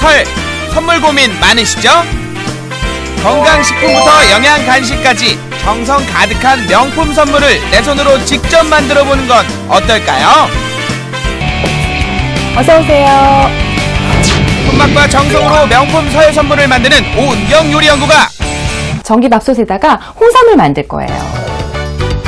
설 선물 고민 많으시죠? 건강식품부터 영양간식까지 정성 가득한 명품 선물을 내 손으로 직접 만들어보는 건 어떨까요? 어서오세요. 손맛과 정성으로 명품 설 선물을 만드는 오은경 요리연구가 전기밥솥에다가 홍삼을 만들 거예요.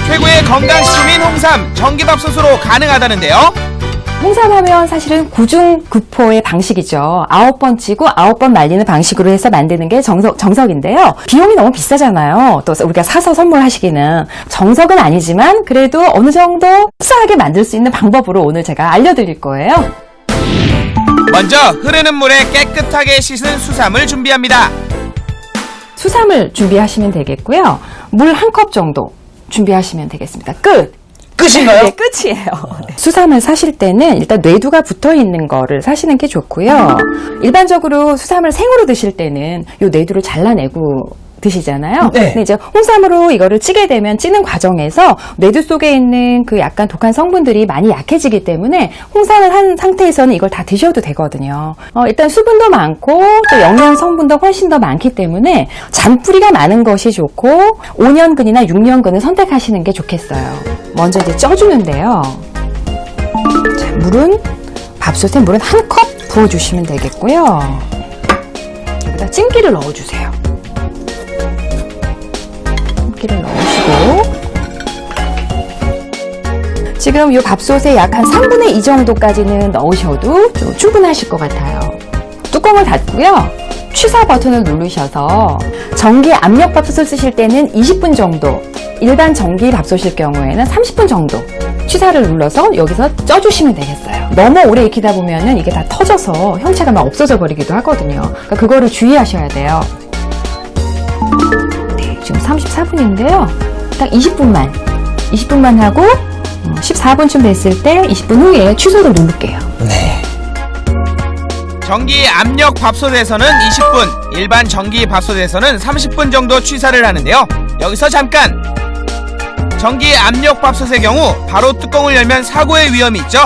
최고의 건강식품인 홍삼 전기밥솥으로 가능하다는데요. 홍삼하면 사실은 구중구포의 방식이죠. 9번 찌고 9번 말리는 방식으로 해서 만드는 게 정석인데요. 비용이 너무 비싸잖아요. 또 우리가 사서 선물하시기는. 정석은 아니지만 그래도 어느 정도 흡사하게 만들 수 있는 방법으로 오늘 제가 알려드릴 거예요. 먼저 흐르는 물에 깨끗하게 씻은 수삼을 준비합니다. 수삼을 준비하시면 되겠고요. 물 1컵 정도 준비하시면 되겠습니다. 끝인가요? 네, 끝이에요. 수삼을 사실 때는 일단 뇌두가 붙어 있는 거를 사시는 게 좋고요. 일반적으로 수삼을 생으로 드실 때는 이 뇌두를 잘라내고 드시잖아요. 네. 근데 이제 홍삼으로 이거를 찌게 되면 찌는 과정에서 뇌두 속에 있는 그 약간 독한 성분들이 많이 약해지기 때문에 홍삼을 한 상태에서는 이걸 다 드셔도 되거든요. 일단 수분도 많고 또 영양 성분도 훨씬 더 많기 때문에 잔뿌리가 많은 것이 좋고 5년근이나 6년근을 선택하시는 게 좋겠어요. 먼저 이제 쪄주는데요. 자, 밥솥에 물은 1컵 부어주시면 되겠고요. 여기다 찜기를 넣어주세요. 를 넣으시고 지금 이 밥솥에 약 한 3분의 2 정도까지는 넣으셔도 좀 충분하실 것 같아요. 뚜껑을 닫고요. 취사 버튼을 누르셔서 전기 압력 밥솥을 쓰실 때는 20분 정도, 일반 전기 밥솥일 경우에는 30분 정도 취사를 눌러서 여기서 쪄주시면 되겠어요. 너무 오래 익히다 보면은 이게 다 터져서 형체가 막 없어져 버리기도 하거든요. 그러니까 그거를 주의하셔야 돼요. 지금 34분인데요. 딱 20분만 하고 14분쯤 됐을 때 20분 후에 취소를 누를게요. 네. 전기 압력 밥솥에서는 20분, 일반 전기 밥솥에서는 30분 정도 취사를 하는데요. 여기서 잠깐! 전기 압력 밥솥의 경우 바로 뚜껑을 열면 사고의 위험이 있죠.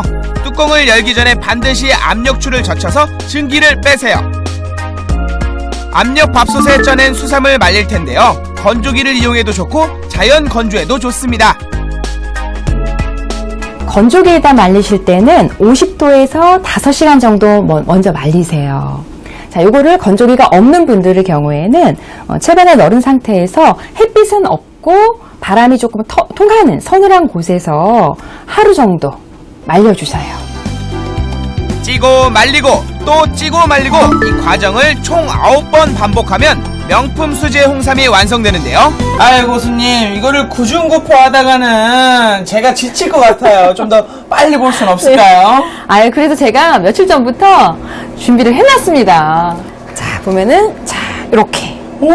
뚜껑을 열기 전에 반드시 압력줄을 젖혀서 증기를 빼세요. 압력 밥솥에 쪄낸 수삼을 말릴 텐데요. 건조기를 이용해도 좋고 자연 건조해도 좋습니다. 건조기에다 말리실 때는 50도에서 5시간 정도 먼저 말리세요. 자, 요거를 건조기가 없는 분들의 경우에는 채반에 널은 상태에서 햇빛은 없고 바람이 조금 통하는 서늘한 곳에서 하루 정도 말려주세요. 찌고 말리고 또 찌고 말리고 이 과정을 총 9번 반복하면 명품 수제 홍삼이 완성되는데요. 아이고 손님, 이거를 구중구포 하다가는 제가 지칠 것 같아요. 좀 더 빨리 볼 순 없을까요? 네. 그래서 제가 며칠 전부터 준비를 해놨습니다. 자, 보면은 이렇게. 오.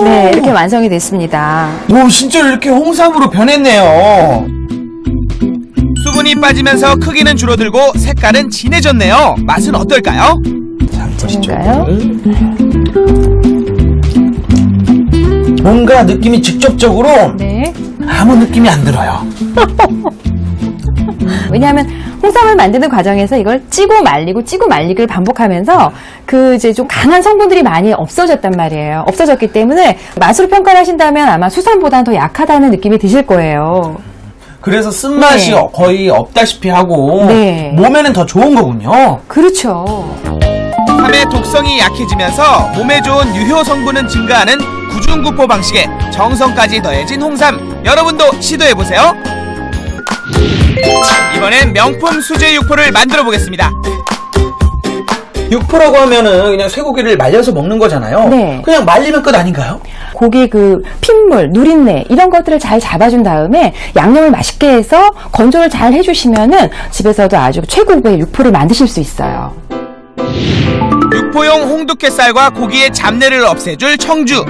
네, 이렇게 완성이 됐습니다. 오, 진짜 이렇게 홍삼으로 변했네요. 수분이 빠지면서 크기는 줄어들고 색깔은 진해졌네요. 맛은 어떨까요? 그런가요? 뭔가 느낌이 직접적으로 네. 아무 느낌이 안 들어요. 왜냐하면 홍삼을 만드는 과정에서 이걸 찌고 말리기를 반복하면서 그 이제 좀 강한 성분들이 많이 없어졌단 말이에요. 없어졌기 때문에 맛으로 평가를 하신다면 아마 수삼보다는 더 약하다는 느낌이 드실 거예요. 그래서 쓴맛이 네. 거의 없다시피 하고 네. 몸에는 더 좋은 거군요. 그렇죠. 삼의 독성이 약해지면서 몸에 좋은 유효 성분은 증가하는 구중구포 방식에 정성까지 더해진 홍삼, 여러분도 시도해보세요. 이번엔 명품 수제 육포를 만들어 보겠습니다. 육포라고 하면은 그냥 쇠고기를 말려서 먹는 거잖아요. 네. 그냥 말리면 끝 아닌가요? 고기 그 핏물, 누린내 이런 것들을 잘 잡아준 다음에 양념을 맛있게 해서 건조를 잘 해주시면은 집에서도 아주 최고의 육포를 만드실 수 있어요. 육포용 홍두깨쌀과 고기의 잡내를 없애줄 청주,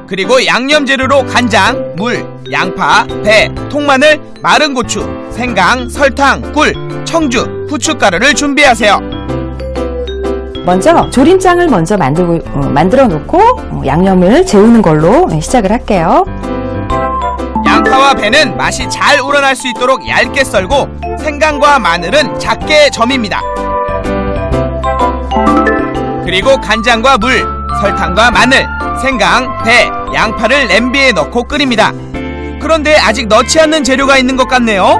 그리고 양념 재료로 간장, 물, 양파, 배, 통마늘, 마른 고추, 생강, 설탕, 꿀, 청주, 후춧가루를 준비하세요. 먼저 조림장을 먼저 만들어 놓고 양념을 재우는 걸로 시작을 할게요. 양파와 배는 맛이 잘 우러날 수 있도록 얇게 썰고 생강과 마늘은 작게 점입니다. 그리고 간장과 물, 설탕과 마늘, 생강, 배, 양파를 냄비에 넣고 끓입니다. 그런데 아직 넣지 않는 재료가 있는 것 같네요.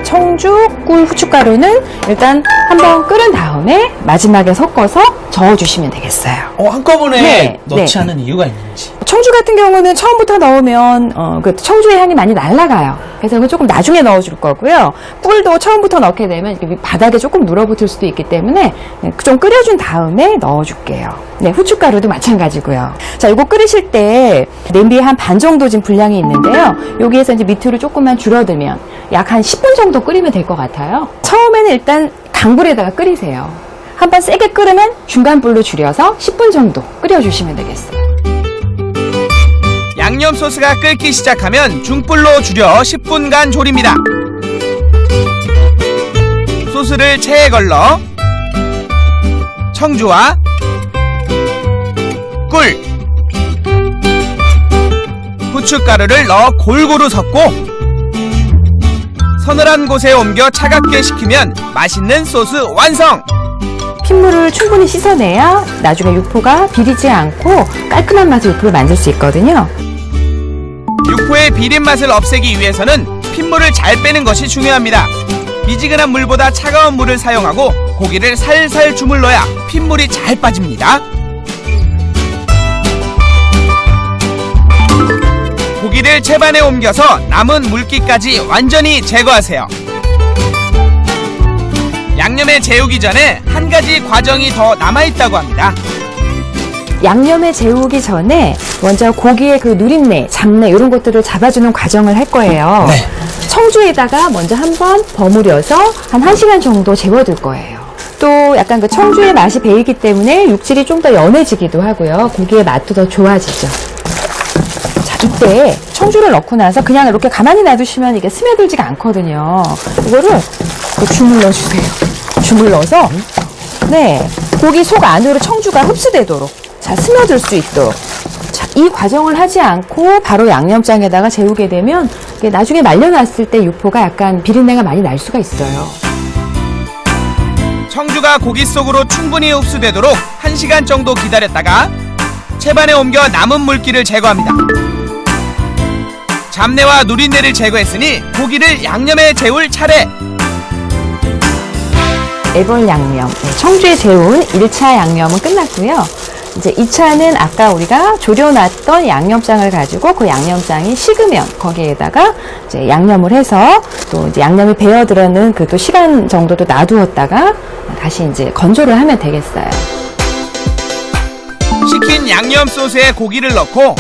청주, 꿀, 후춧가루는 일단 한번 끓은 다음에 마지막에 섞어서 저어주시면 되겠어요. 한꺼번에 네, 넣지 네. 않은 이유가 있는지. 청주 같은 경우는 처음부터 넣으면 그 청주의 향이 많이 날아가요. 그래서 그 조금 나중에 넣어줄 거고요. 꿀도 처음부터 넣게 되면 이렇게 바닥에 조금 눌어붙을 수도 있기 때문에 좀 끓여준 다음에 넣어줄게요. 네, 후춧가루도 마찬가지고요. 자, 이거 끓이실 때 냄비에 한 반 정도 지금 분량이 있는데요. 여기에서 이제 밑으로 조금만 줄어들면 약 한 10분 정도 끓이면 될 것 같아요. 처음에는 일단 강불에다가 끓이세요. 한번 세게 끓으면 중간 불로 줄여서 10분 정도 끓여주시면 되겠어요. 양념 소스가 끓기 시작하면 중불로 줄여 10분간 졸입니다. 소스를 체에 걸러 청주와 꿀, 후춧가루를 넣어 골고루 섞고 서늘한 곳에 옮겨 차갑게 식히면 맛있는 소스 완성! 핏물을 충분히 씻어내야 나중에 육포가 비리지 않고 깔끔한 맛의 육포를 만들 수 있거든요. 육포의 비린 맛을 없애기 위해서는 핏물을 잘 빼는 것이 중요합니다. 미지근한 물보다 차가운 물을 사용하고 고기를 살살 주물러야 핏물이 잘 빠집니다. 고기를 채반에 옮겨서 남은 물기까지 완전히 제거하세요. 양념에 재우기 전에 한 가지 과정이 더 남아있다고 합니다. 양념에 재우기 전에 먼저 고기의 그 누린내, 잡내 이런 것들을 잡아주는 과정을 할 거예요. 네. 청주에다가 먼저 한번 버무려서 한 1시간 정도 재워둘 거예요. 또 약간 그 청주의 맛이 배이기 때문에 육질이 좀 더 연해지기도 하고요. 고기의 맛도 더 좋아지죠. 자, 이때 청주를 넣고 나서 그냥 이렇게 가만히 놔두시면 이게 스며들지가 않거든요. 이거를 이렇게 주물러 주세요. 주물러서 네, 고기 속 안으로 청주가 흡수되도록 자, 스며들 수 있도록. 자, 이 과정을 하지 않고 바로 양념장에다가 재우게 되면 이게 나중에 말려놨을 때 육포가 약간 비린내가 많이 날 수가 있어요. 청주가 고기 속으로 충분히 흡수되도록 1시간 정도 기다렸다가 채반에 옮겨 남은 물기를 제거합니다. 잡내와 누린내를 제거했으니 고기를 양념에 재울 차례! 애벌 양념, 네, 청주에 재운 1차 양념은 끝났고요. 이제 2차는 아까 우리가 졸여놨던 양념장을 가지고 그 양념장이 식으면 거기에다가 이제 양념을 해서 또 이제 양념이 배어들었는 그 또 시간 정도도 놔두었다가 다시 이제 건조를 하면 되겠어요. 식힌 양념 소스에 고기를 넣고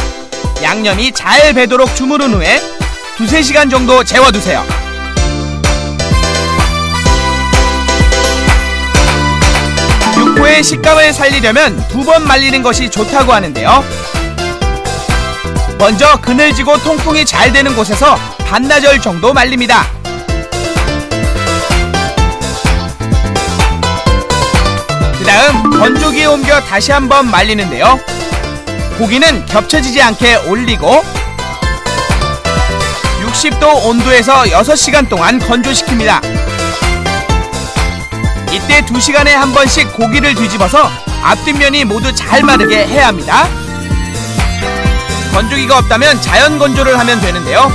양념이 잘 배도록 주무른 후에 2-3시간 정도 재워두세요. 육포의 식감을 살리려면 2번 말리는 것이 좋다고 하는데요. 먼저 그늘지고 통풍이 잘 되는 곳에서 반나절 정도 말립니다. 그 다음 건조기에 옮겨 다시 한번 말리는데요. 고기는 겹쳐지지 않게 올리고 60도 온도에서 6시간 동안 건조시킵니다. 이때 2시간에 한 번씩 고기를 뒤집어서 앞뒷면이 모두 잘 마르게 해야 합니다. 건조기가 없다면 자연 건조를 하면 되는데요.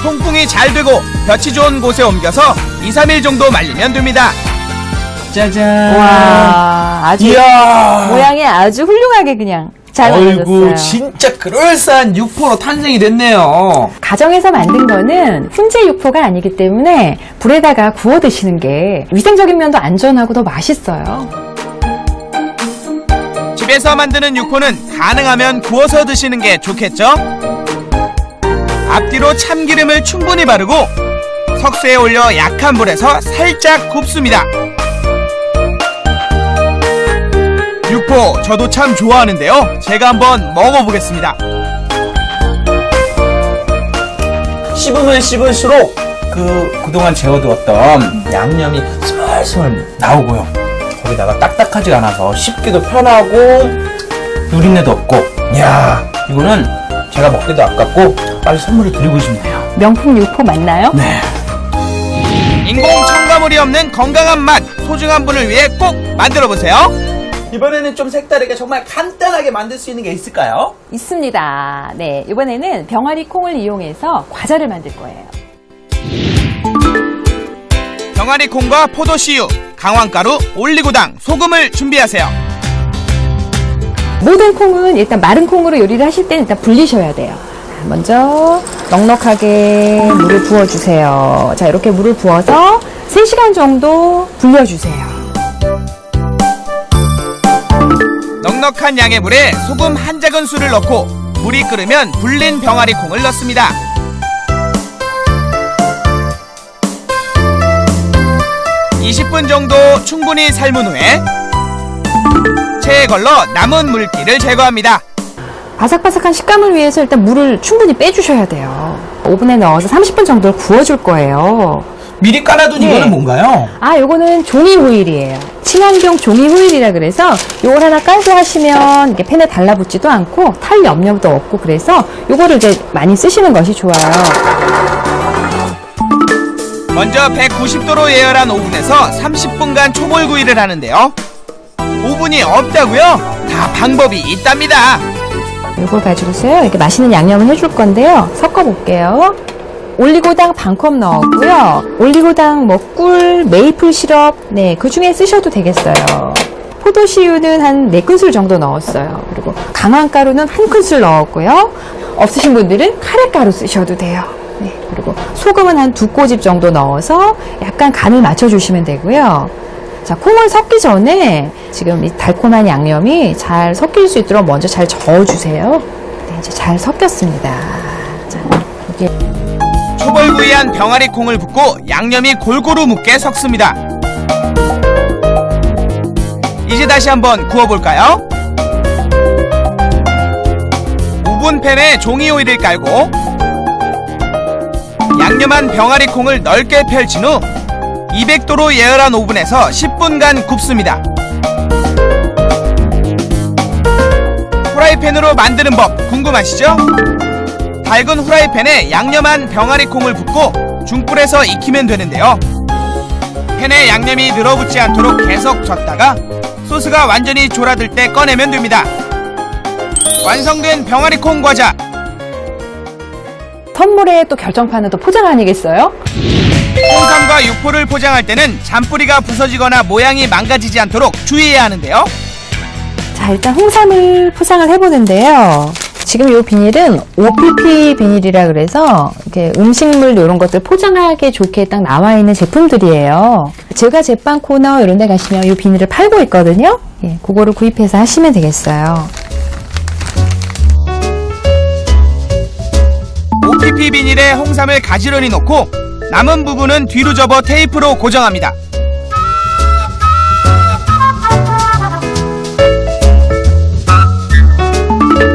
통풍이 잘 되고 볕이 좋은 곳에 옮겨서 2-3일 정도 말리면 됩니다. 짜잔. 와, 아주 이야. 모양이 아주 훌륭하게 그냥 잘 만들어졌어요. 어이구, 진짜 그럴싸한 육포로 탄생이 됐네요. 가정에서 만든 거는 훈제 육포가 아니기 때문에 불에다가 구워 드시는 게 위생적인 면도 안전하고 더 맛있어요. 집에서 만드는 육포는 가능하면 구워서 드시는 게 좋겠죠? 앞뒤로 참기름을 충분히 바르고 석쇠에 올려 약한 불에서 살짝 굽습니다. 육포 저도 참 좋아하는데요. 제가 한번 먹어보겠습니다. 씹으면 씹을수록 그동안 재워두었던 양념이 스멀스멀 나오고요. 거기다가 딱딱하지 않아서 씹기도 편하고 누린내도 없고, 이야, 이거는 제가 먹기도 아깝고 빨리 선물을 드리고 싶네요. 명품 육포 맞나요? 네. 인공 첨가물이 없는 건강한 맛, 소중한 분을 위해 꼭 만들어보세요. 이번에는 좀 색다르게 정말 간단하게 만들 수 있는 게 있을까요? 있습니다. 네, 이번에는 병아리 콩을 이용해서 과자를 만들 거예요. 병아리 콩과 포도씨유, 강황가루, 올리고당, 소금을 준비하세요. 모든 콩은 일단 마른 콩으로 요리를 하실 때는 일단 불리셔야 돼요. 먼저 넉넉하게 물을 부어주세요. 자, 이렇게 물을 부어서 3시간 정도 불려주세요. 넉넉한 양의 물에 소금 한 작은술을 넣고 물이 끓으면 불린 병아리 콩을 넣습니다. (20분) 정도 충분히 삶은 후에 체에 걸러 남은 물기를 제거합니다. 바삭바삭한 식감을 위해서 일단 물을 충분히 빼주셔야 돼요. 오븐에 넣어서 30분 정도를 구워줄 거예요. 미리 깔아둔 네. 이거는 뭔가요? 요거는 종이 호일이에요. 친환경 종이 호일이라 그래서 요걸 하나 깔고 하시면 이게 팬에 달라붙지도 않고 탈 염려도 없고, 그래서 요거를 이제 많이 쓰시는 것이 좋아요. 먼저 190도로 예열한 오븐에서 30분간 초벌구이를 하는데요. 오븐이 없다고요? 다 방법이 있답니다. 이걸 가지고서요, 이렇게 맛있는 양념을 해줄 건데요. 섞어볼게요. 올리고당 반컵 넣었고요. 올리고당, 꿀, 메이플 시럽, 네, 그 중에 쓰셔도 되겠어요. 포도씨유는 한 4큰술 정도 넣었어요. 그리고 강황가루는 1큰술 넣었고요. 없으신 분들은 카레가루 쓰셔도 돼요. 네, 그리고 소금은 한 2꼬집 정도 넣어서 약간 간을 맞춰주시면 되고요. 자, 콩을 섞기 전에 지금 이 달콤한 양념이 잘 섞일 수 있도록 먼저 잘 저어주세요. 네, 이제 잘 섞였습니다. 자, 여기 초벌구이한 병아리 콩을 붓고 양념이 골고루 묻게 섞습니다. 이제 다시 한번 구워볼까요? 오븐팬에 종이 오일을 깔고 양념한 병아리 콩을 넓게 펼친 후 200도로 예열한 오븐에서 10분간 굽습니다. 후라이팬으로 만드는 법 궁금하시죠? 밝은 후라이팬에 양념한 병아리 콩을 붓고 중불에서 익히면 되는데요. 팬에 양념이 늘어붙지 않도록 계속 젓다가 소스가 완전히 졸아들 때 꺼내면 됩니다. 완성된 병아리 콩 과자. 선물의 또 결정판은 또 포장 아니겠어요? 홍삼과 육포를 포장할 때는 잔뿌리가 부서지거나 모양이 망가지지 않도록 주의해야 하는데요. 자, 일단 홍삼을 포장을 해보는데요. 지금 이 비닐은 OPP 비닐이라 그래서 이렇게 음식물 이런 것들 포장하기 좋게 딱 나와 있는 제품들이에요. 제가 제빵 코너 이런 데 가시면 이 비닐을 팔고 있거든요. 예, 그거를 구입해서 하시면 되겠어요. OPP 비닐에 홍삼을 가지런히 넣고 남은 부분은 뒤로 접어 테이프로 고정합니다.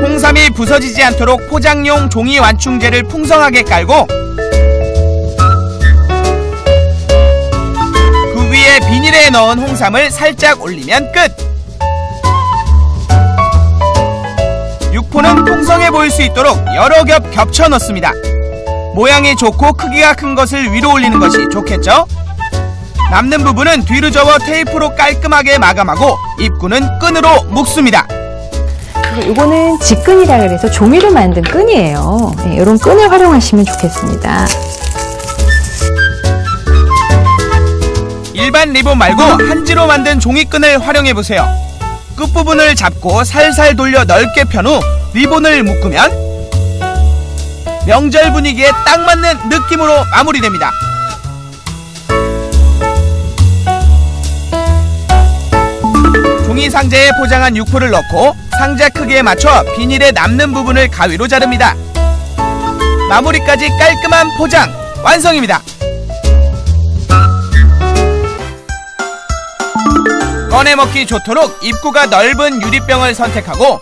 홍삼이 부서지지 않도록 포장용 종이 완충제를 풍성하게 깔고 그 위에 비닐에 넣은 홍삼을 살짝 올리면 끝! 육포는 풍성해 보일 수 있도록 여러 겹 겹쳐 넣습니다. 모양이 좋고 크기가 큰 것을 위로 올리는 것이 좋겠죠? 남는 부분은 뒤로 접어 테이프로 깔끔하게 마감하고 입구는 끈으로 묶습니다. 이거는 직끈이라 그래서 종이로 만든 끈이에요. 네, 이런 끈을 활용하시면 좋겠습니다. 일반 리본 말고 한지로 만든 종이끈을 활용해보세요. 끝부분을 잡고 살살 돌려 넓게 편 후 리본을 묶으면 명절 분위기에 딱 맞는 느낌으로 마무리됩니다. 종이 상자에 포장한 육포를 넣고 상자 크기에 맞춰 비닐에 남는 부분을 가위로 자릅니다. 마무리까지 깔끔한 포장 완성입니다. 꺼내 먹기 좋도록 입구가 넓은 유리병을 선택하고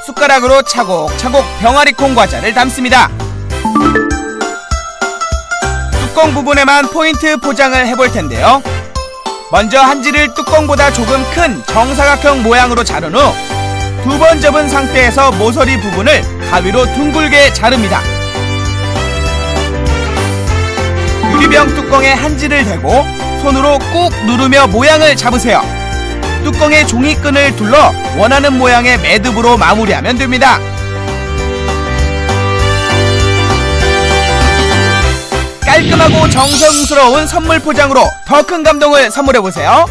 숟가락으로 차곡차곡 병아리콩 과자를 담습니다. 뚜껑 부분에만 포인트 포장을 해볼 텐데요. 먼저 한지를 뚜껑보다 조금 큰 정사각형 모양으로 자른 후 두 번 접은 상태에서 모서리 부분을 가위로 둥글게 자릅니다. 유리병 뚜껑에 한지를 대고 손으로 꾹 누르며 모양을 잡으세요. 뚜껑에 종이끈을 둘러 원하는 모양의 매듭으로 마무리하면 됩니다. 깔끔하고 정성스러운 선물 포장으로 더 큰 감동을 선물해보세요.